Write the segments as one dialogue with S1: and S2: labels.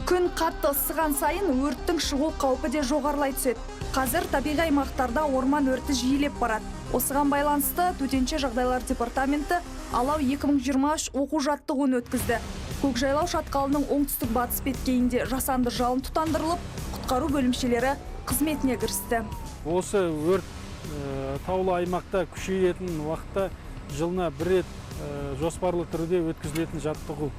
S1: Күн қатты ысыған сайын өрттің шығу қаупі де жоғарылай түседі. Қазір табиғи аймақтарда орман өрті жиілеп барады. Осыған байланысты Төтенше жағдайлар департаменті Алау 2023 оқу жаттығуын өткізді. Көкжайлау шатқалының оңтүстік батыс беткейінде жасанды жалын тұтандырылып, құтқару бөлімшелері қызметіне кірісті.
S2: Осы өрт таулы аймақта күшейетін уақытта жылына бір рет жоспарлы түрде өткізілетін жаттығу.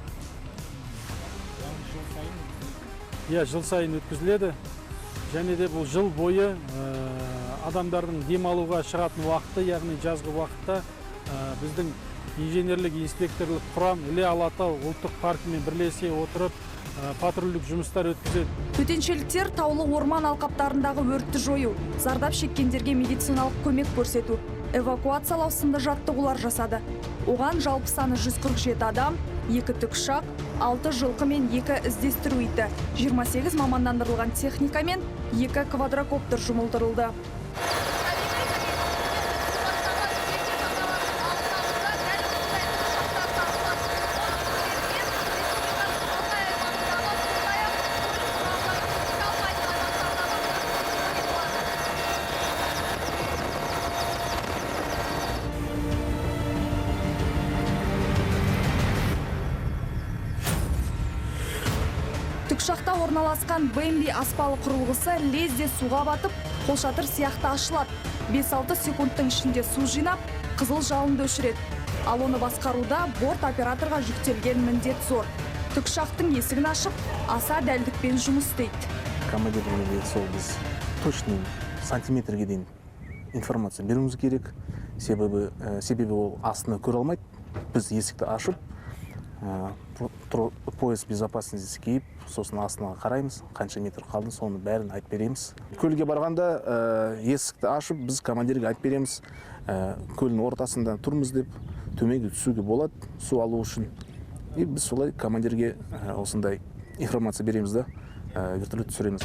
S2: Жыл сайын өткізіледі. Және де бұл жыл бойы адамдардың демалуға шығатын уақыты, яғни жазғы уақытта біздің инженерлік инспекторлық құрам Іле Алатау ұлттық паркімен бірлесе отырып патрульдік жұмыстар өткізеді.
S1: Төтеншеліктер таулы орман алқаптарындағы өртті жою, зардап шеккендерге медициналық көмек көрсету, эвакуациялау сынды жаттығулар жасады. Оған жалпы саны 147 адам, 2 тікұшақ, 6 жылқы мен 2 іздестіру иті, 28 мамандандырылған техника мен 2 квадрокоптер жұмылдырылды. Тікұшақта орналасқан БМВ аспалы құрылғысы лезде суға батып, қолшатыр сияқты ашылады. 5-6 секундтың ішінде су жинап, қызыл жалынды өшіреді. Ал оны басқаруда борт операторға жүктелген міндет зор. Тікұшақтың есігін ашып, аса дәлдікпен жұмыс істейді.
S3: Командирге сол біз точный сантиметрге дейін информация беруіміз керек. Себебі ол астына көре алмайды. Біз есікті ашып, пояс безопасности киіп, сосын астына қараймыз, қанша метр қалды, соны бәрін айтып береміз. Көлге барғанда есікті ашып, біз командирге айтып береміз, көлдің ортасында тұрмыз деп, төменге түсуге болады, су алу үшін. И біз солай командирге осындай информация береміз да, вертолет түсіреміз.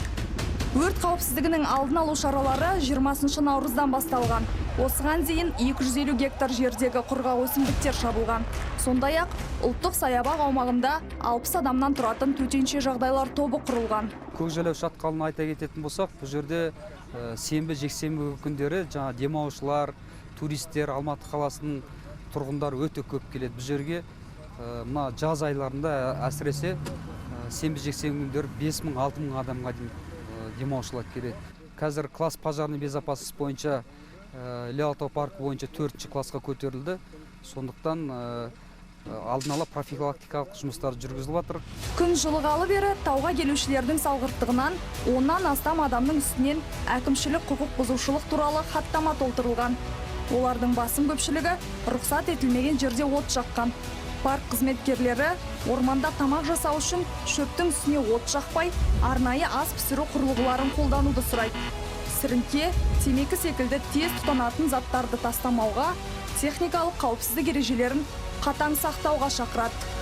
S1: Өрт қауіпсіздігінің алдын алу шаралары 20 наурыздан басталған. Осыған дейін 250 гектар жердегі құрғақ өсімдіктер шабылған. Сондай-ақ ұлттық саябақ аумағында 60 адамнан тұратын төтенше жағдайлар тобы құрылған.
S4: Көкжайлау шатқалын айта кететін болсақ, бұл жерде сенбі, жексенбі күндері жаңа демалушылар, туристер, Алматы қаласының тұрғындары өте көп келеді. Бұл жерге мына жаз айларында әсіресе сенбі, жексенбі күндері 5000-6000 адамға дейін демалушылар келеді. Қазір класс пожарный безопасность бойынша Іле Алатау паркі бойынша 4-ші классқа көтерілді. Сондықтан алдын ала профилактикалық жұмыстар жүргізіліп жатыр.
S1: Күн жылығалы бері тауға келушілердің салғырттығынан 10-нан астам адамның үстінен әкімшілік құқық бұзушылық туралы хаттама толтырылған. Олардың басым көпшілігі рұқсат етілмеген жерде от жаққан. Парк қызметкерлері орманда тамақ жасау үшін шөптің үстіне от жақпай, арнайы ас пісіру құрылғыларын қолдануды сұрайды. Сіріңке, темекі секілді тез тұтанатын заттарды тастамауға, техникалық қауіпсіздік ережелерін қатаң сақтауға шақырады.